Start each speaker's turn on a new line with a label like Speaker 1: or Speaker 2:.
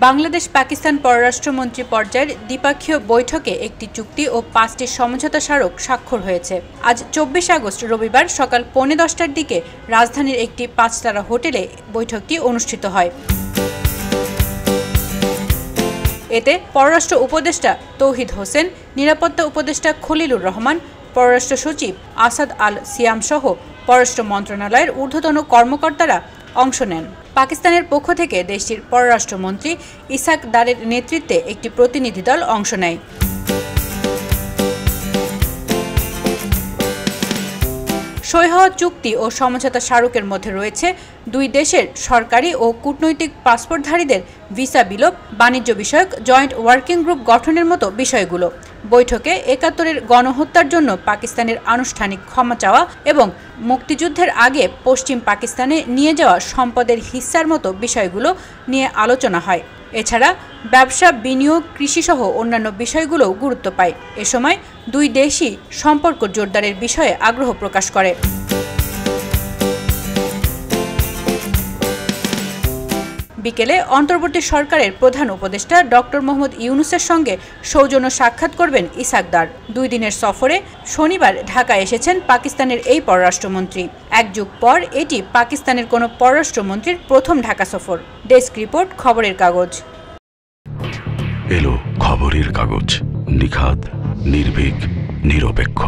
Speaker 1: বাংলাদেশ পাকিস্তান পররাষ্ট্রমন্ত্রী পর্যায়ের দ্বিপক্ষীয় বৈঠকে একটি চুক্তি ও 5টি সমঝোতা স্মারক স্বাক্ষর হয়েছে। আজ 24 আগস্ট রবিবার সকাল 10:45টার দিকে রাজধানীর একটি 5-তারা হোটেলে বৈঠকটি অনুষ্ঠিত হয়। এতে পররাষ্ট্র উপদেষ্টা তৌহিদ হোসেন, নিরাপত্তা উপদেষ্টা খলিলুর রহমান, পররাষ্ট্র সচিব আসাদ আল সিয়াম সহ পররাষ্ট্র মন্ত্রণালয়ের ঊর্ধ্বতন কর্মকর্তারা অংশ নেন। পাকিস্তানের পক্ষ থেকে দেশটির পররাষ্ট্রমন্ত্রী ইসাক দারের নেতৃত্বে একটি প্রতিনিধি দল অংশ নেয়। সই হওয়া চুক্তি ও সমঝোতা স্মারকের মধ্যে রয়েছে দুই দেশের সরকারি ও কূটনৈতিক পাসপোর্টধারীদের ভিসা বিলোপ, বাণিজ্য বিষয়ক জয়েন্ট ওয়ার্কিং গ্রুপ গঠনের মতো বিষয়গুলো। বৈঠকে ৭১-এর গণহত্যার জন্য পাকিস্তানের আনুষ্ঠানিক ক্ষমা চাওয়া এবং মুক্তিযুদ্ধের আগে পশ্চিম পাকিস্তানে নিয়ে যাওয়া সম্পদের হিস্সার মতো বিষয়গুলো নিয়ে আলোচনা হয়। এছাড়া ব্যবসা, বিনিয়োগ, কৃষিসহ অন্যান্য বিষয়গুলোও গুরুত্ব পায়। এ সময় দুই দেশই সম্পর্ক জোরদারের বিষয়ে আগ্রহ প্রকাশ করে। বিকেলে অন্তর্বর্তী সরকারের প্রধান উপদেষ্টা ডক্টর মোহাম্মদ ইউনূসের সঙ্গে সৌজন্য সাক্ষাৎ করবেন ইসাক দার। 2 দিনের সফরে শনিবার ঢাকায় এসেছেন পাকিস্তানের এই পররাষ্ট্রমন্ত্রী। এক যুগ পর এটি পাকিস্তানের কোনো পররাষ্ট্রমন্ত্রীর প্রথম ঢাকা সফর। ডেস্ক রিপোর্ট, খবরের কাগজ।
Speaker 2: এলো খবরের কাগজ, নিখাত, নির্ভীক, নিরপেক্ষ।